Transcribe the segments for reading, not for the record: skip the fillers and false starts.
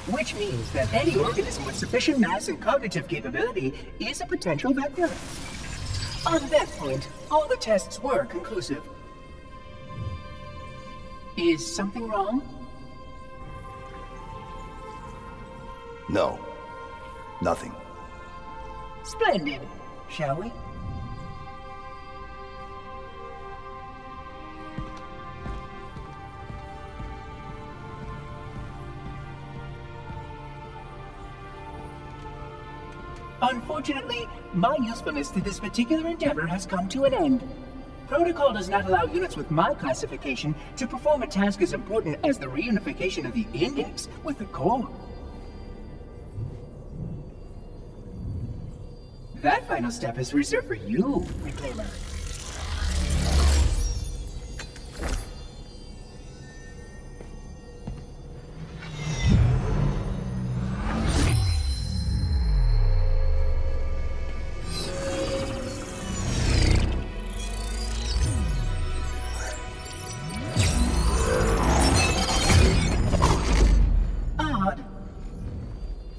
which means that any organism with sufficient mass and cognitive capability is a potential vector. On that point, all the tests were conclusive. Is something wrong? No. Nothing. Splendid. Shall we? Unfortunately, my usefulness to this particular endeavor has come to an end. Protocol does not allow units with my classification to perform a task as important as the reunification of the index with the core. That final step is reserved for you, Reclaimer.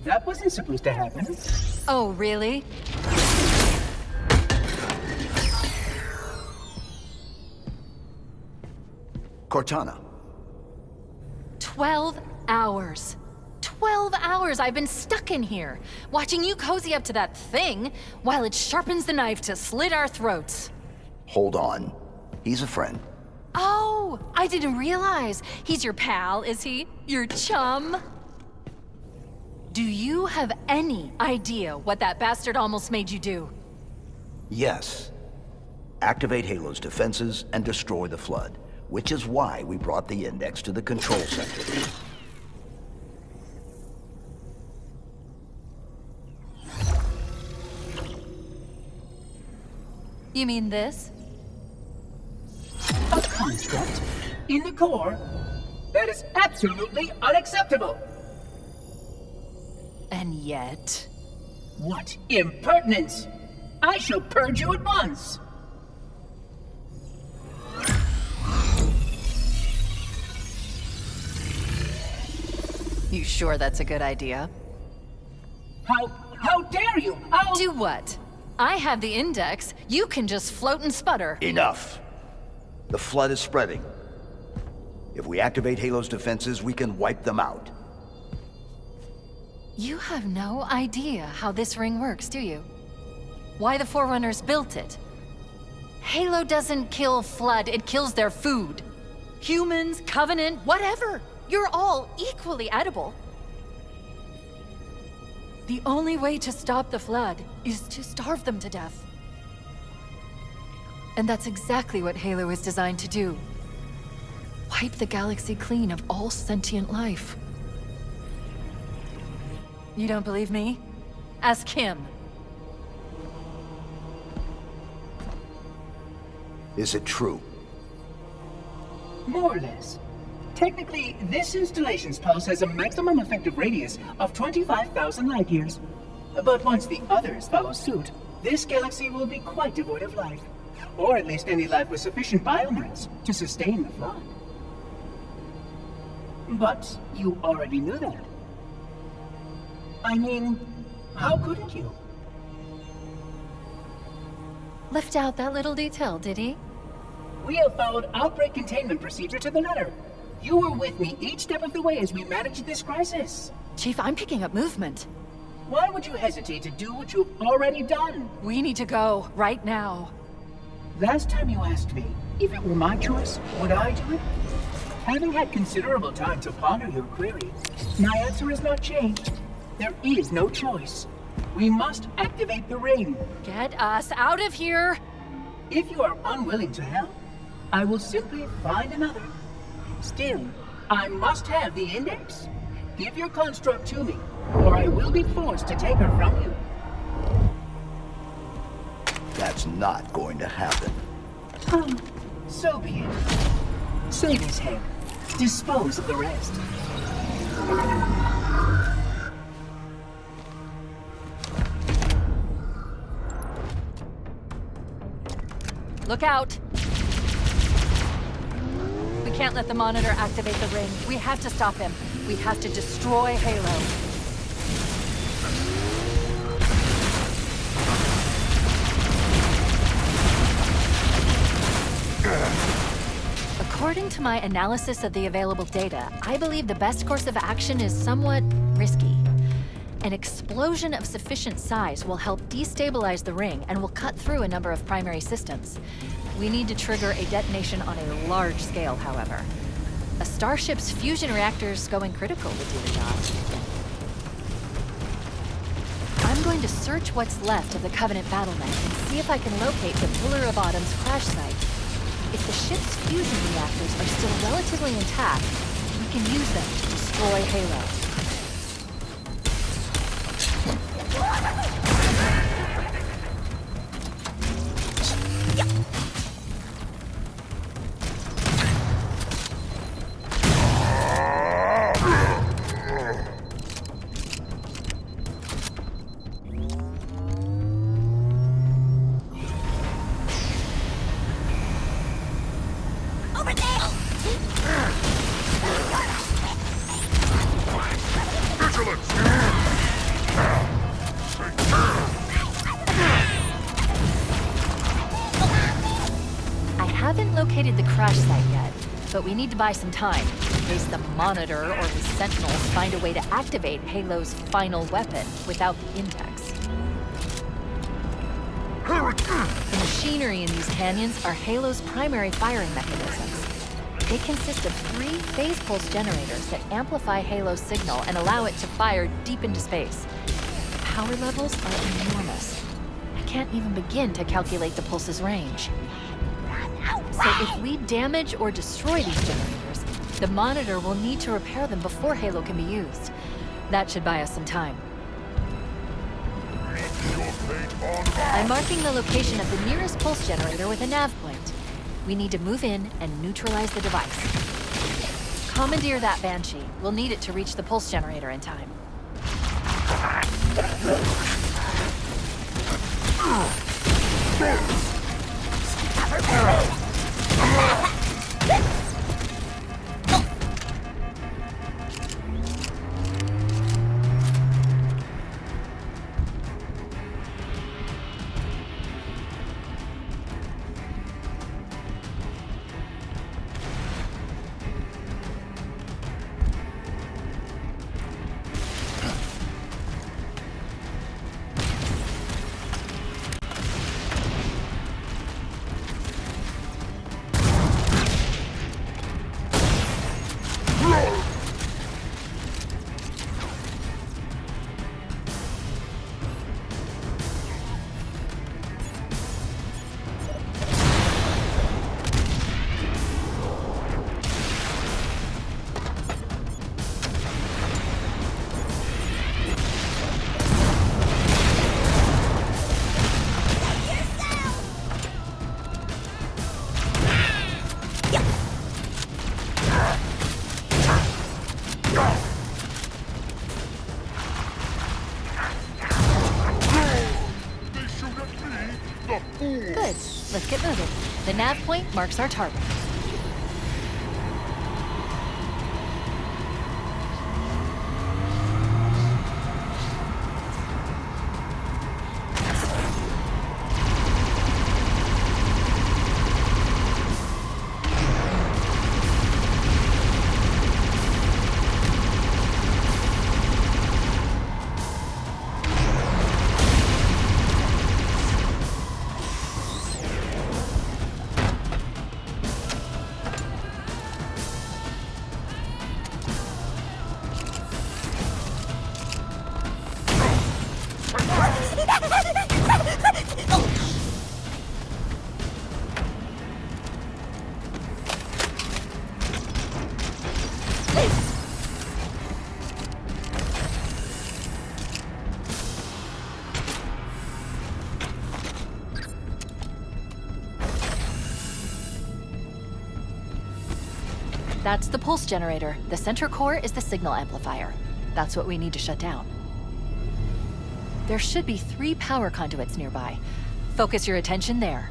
That wasn't supposed to happen. Oh, really? Cortana. 12 hours. 12 hours I've been stuck in here, watching you cozy up to that thing while it sharpens the knife to slit our throats. Hold on. He's a friend. Oh, I didn't realize. He's your pal, is he? Your chum? Do you have any idea what that bastard almost made you do? Yes. Activate Halo's defenses and destroy the Flood, which is why we brought the Index to the control center. You mean this? A construct in the core? That is absolutely unacceptable! And yet... What impertinence! I shall purge you at once! You sure that's a good idea? How dare you! I'll... Do what? I have the Index. You can just float and sputter. Enough. The Flood is spreading. If we activate Halo's defenses, we can wipe them out. You have no idea how this ring works, do you? Why the Forerunners built it? Halo doesn't kill Flood, it kills their food. Humans, Covenant, whatever. You're all equally edible. The only way to stop the Flood is to starve them to death. And that's exactly what Halo is designed to do. Wipe the galaxy clean of all sentient life. You don't believe me? Ask him. Is it true? More or less. Technically, this installation's pulse has a maximum effective radius of 25,000 light years. But once the others follow suit, this galaxy will be quite devoid of life. Or at least any life with sufficient biomass to sustain the Flood. But you already knew that. I mean, how couldn't you? Left out that little detail, did he? We have followed outbreak containment procedure to the letter. You were with me each step of the way as we managed this crisis. Chief, I'm picking up movement. Why would you hesitate to do what you've already done? We need to go, right now. Last time you asked me if it were my choice, would I do it? Having had considerable time to ponder your query, my answer has not changed. There is no choice. We must activate the ring. Get us out of here! If you are unwilling to help, I will simply find another. Still, I must have the Index. Give your construct to me, or I will be forced to take her from you. That's not going to happen. So be it. Save his head. Dispose of the rest. Look out! We can't let the monitor activate the ring. We have to stop him. We have to destroy Halo. According to my analysis of the available data, I believe the best course of action is somewhat risky. An explosion of sufficient size will help destabilize the ring and will cut through a number of primary systems. We need to trigger a detonation on a large scale, however. A starship's fusion reactors going critical would do the job. I'm going to search what's left of the Covenant battlement and see if I can locate the Pillar of Autumn's crash site. If the ship's fusion reactors are still relatively intact, we can use them to destroy Halo. But we need to buy some time, in case the Monitor or the Sentinels find a way to activate Halo's final weapon without the index. The machinery in these canyons are Halo's primary firing mechanisms. They consist of 3 phase pulse generators that amplify Halo's signal and allow it to fire deep into space. The power levels are enormous. I can't even begin to calculate the pulse's range. So if we damage or destroy these generators, the Monitor will need to repair them before Halo can be used. That should buy us some time. I'm marking the location of the nearest pulse generator with a nav point. We need to move in and neutralize the device. Commandeer that Banshee. We'll need it to reach the pulse generator in time. Good. Let's get moving. The nav point marks our target. That's the pulse generator. The center core is the signal amplifier. That's what we need to shut down. There should be 3 power conduits nearby. Focus your attention there.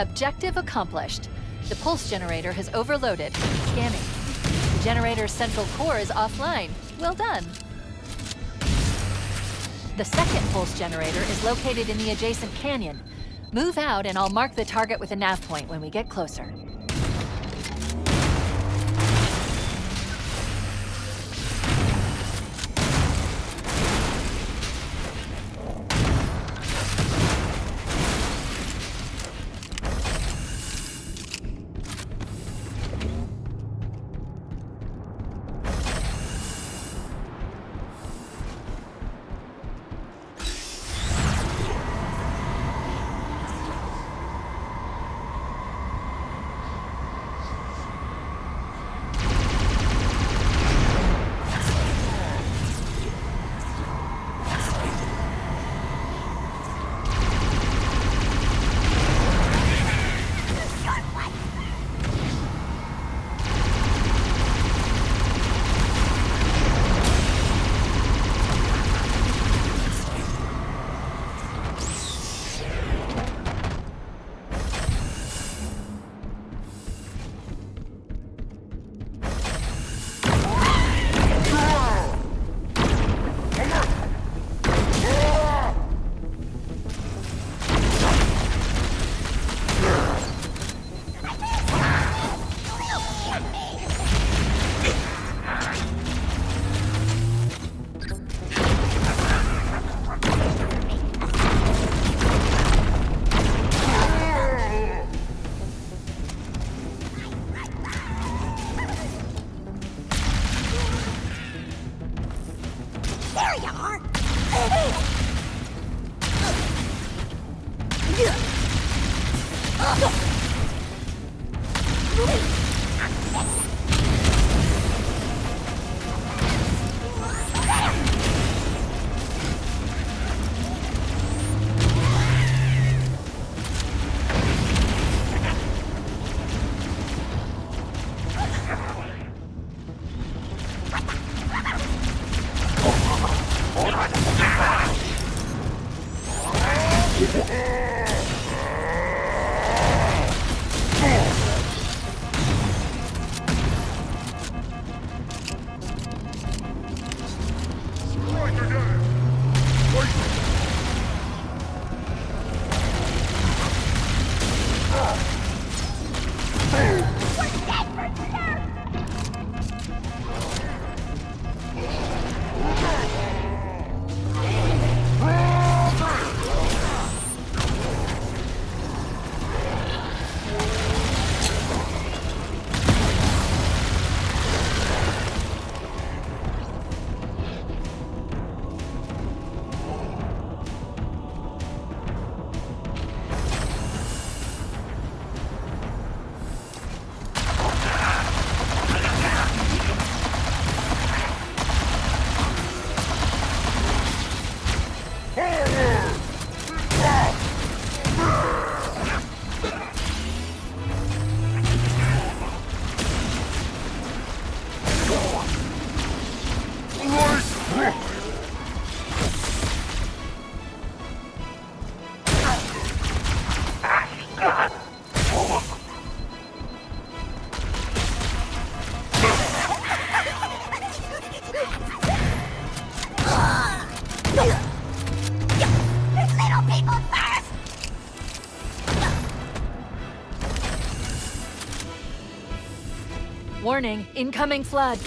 Objective accomplished. The pulse generator has overloaded. Scanning. The generator's central core is offline. Well done. The second pulse generator is located in the adjacent canyon. Move out and I'll mark the target with a nav point when we get closer. Warning, incoming flood.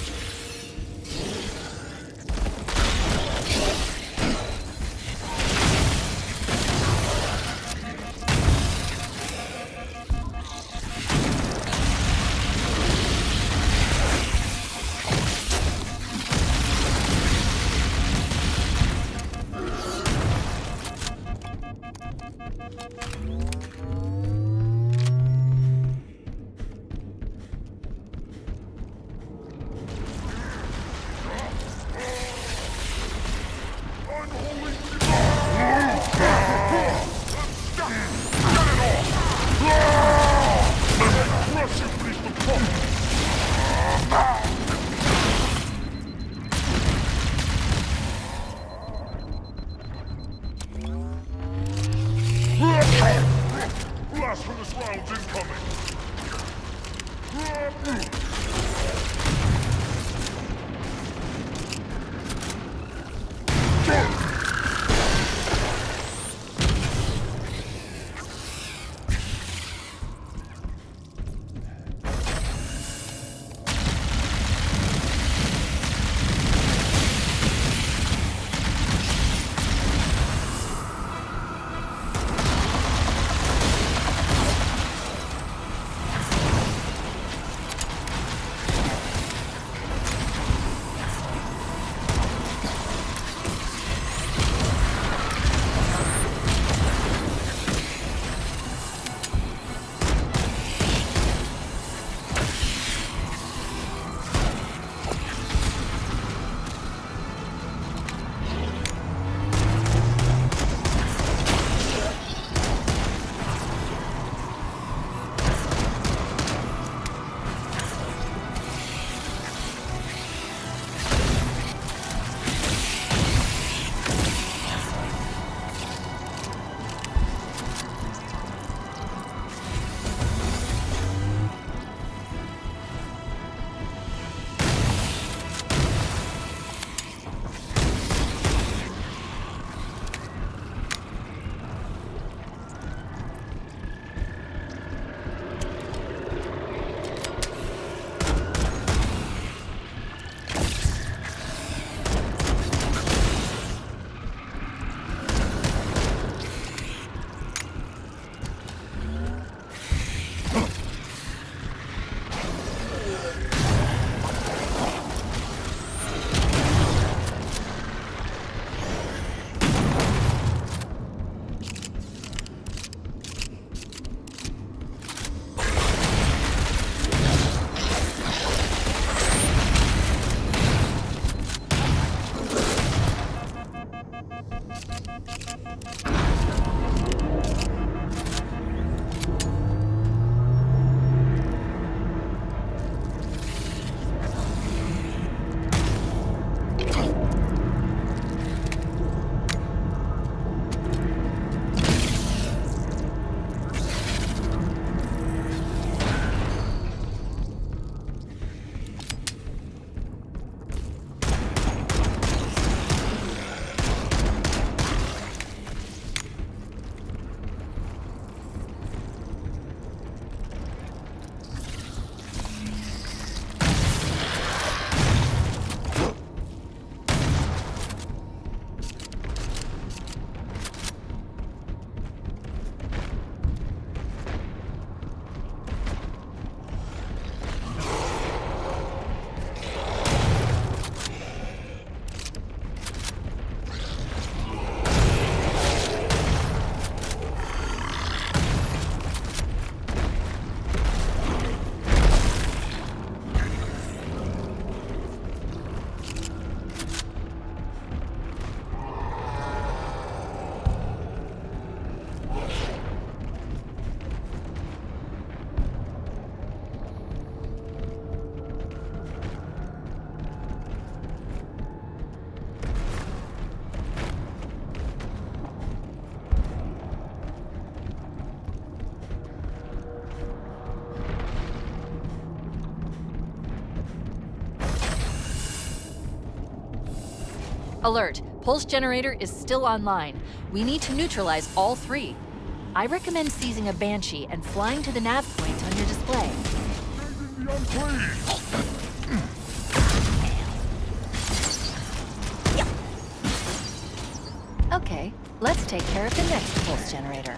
Infamous rounds incoming! Alert! Pulse generator is still online. We need to neutralize all three. I recommend seizing a Banshee and flying to the nav point on your display. Okay, let's take care of the next pulse generator.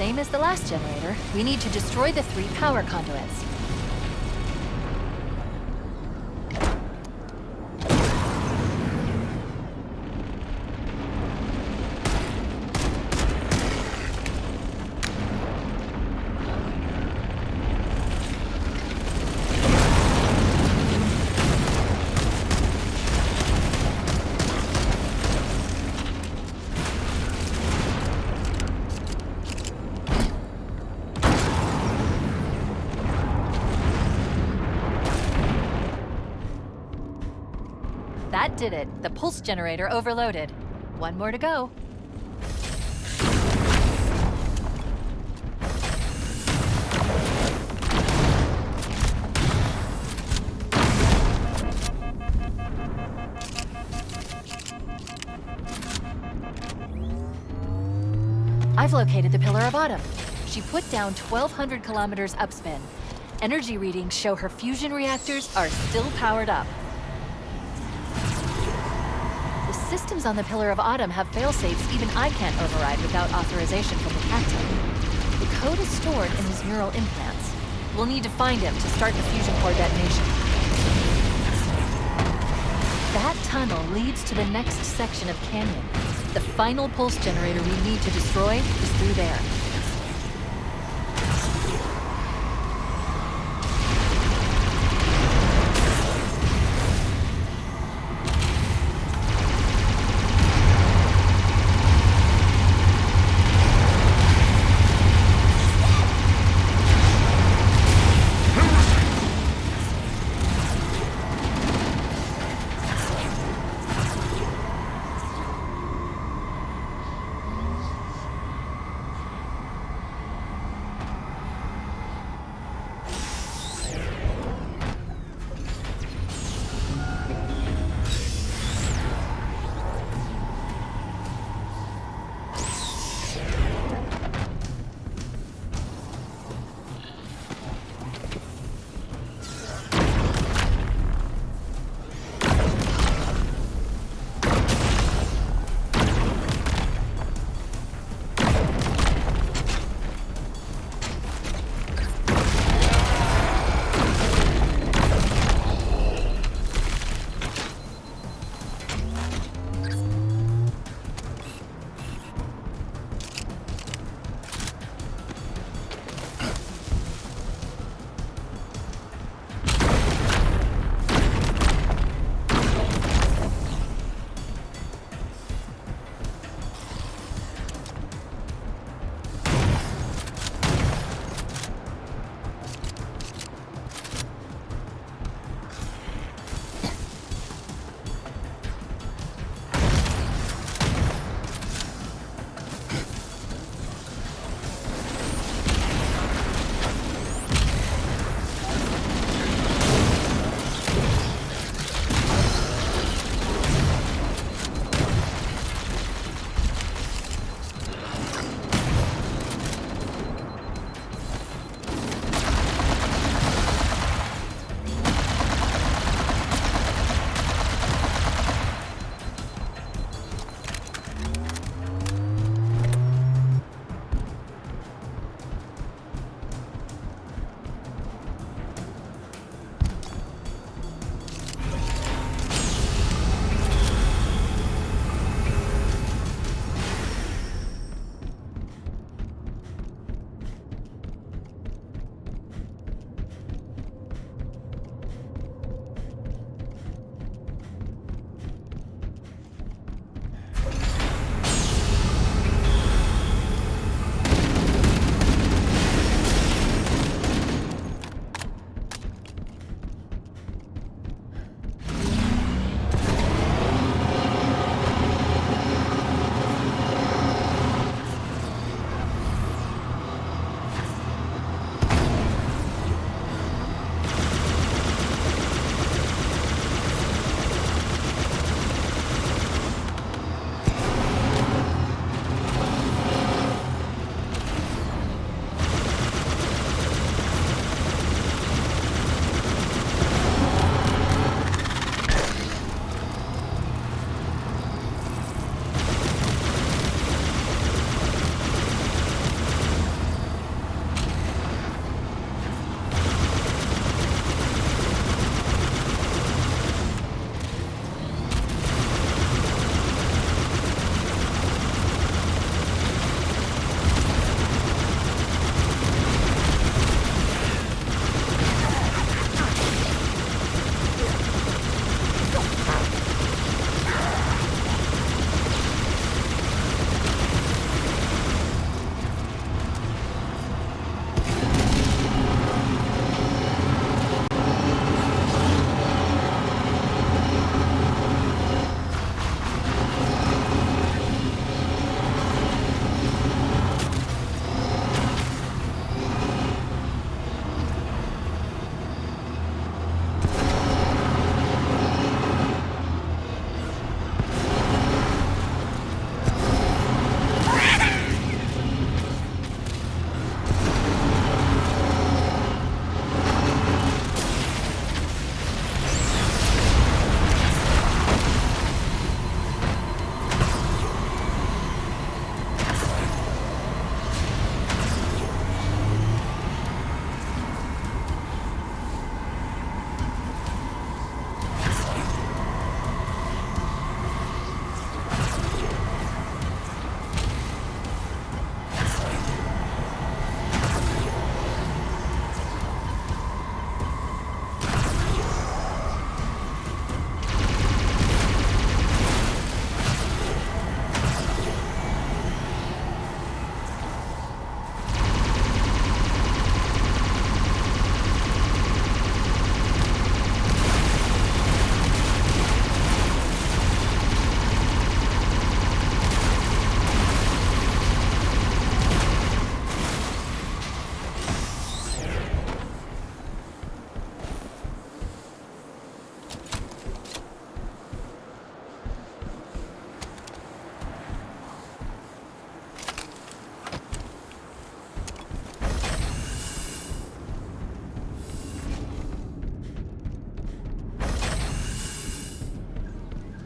Same as the last generator, we need to destroy the 3 power conduits. That did it. The pulse generator overloaded. One more to go. I've located the Pillar of Autumn. She put down 1,200 kilometers upspin. Energy readings show her fusion reactors are still powered up. The systems on the Pillar of Autumn have failsafes even I can't override without authorization from the captain. The code is stored in his neural implants. We'll need to find him to start the fusion core detonation. That tunnel leads to the next section of canyon. The final pulse generator we need to destroy is through there.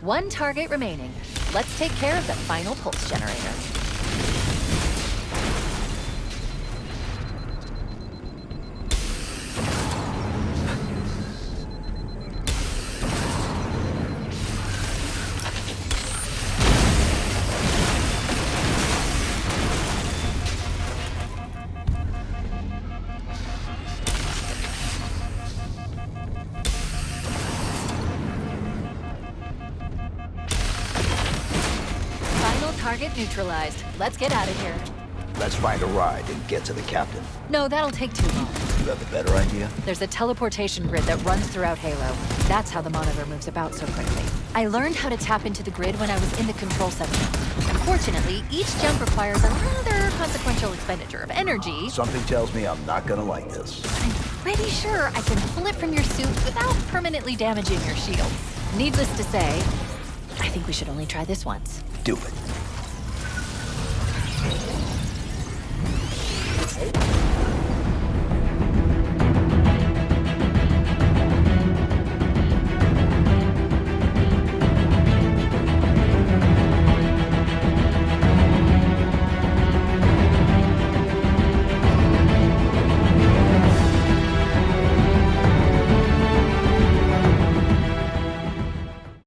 One target remaining. Let's take care of the final pulse generator. Target neutralized. Let's get out of here. Let's find a ride and get to the captain. No, that'll take too long. You have a better idea? There's a teleportation grid that runs throughout Halo. That's how the monitor moves about so quickly. I learned how to tap into the grid when I was in the control center. Unfortunately, each jump requires a rather consequential expenditure of energy. Something tells me I'm not gonna like this. I'm pretty sure I can pull it from your suit without permanently damaging your shields. Needless to say, I think we should only try this once. Do it.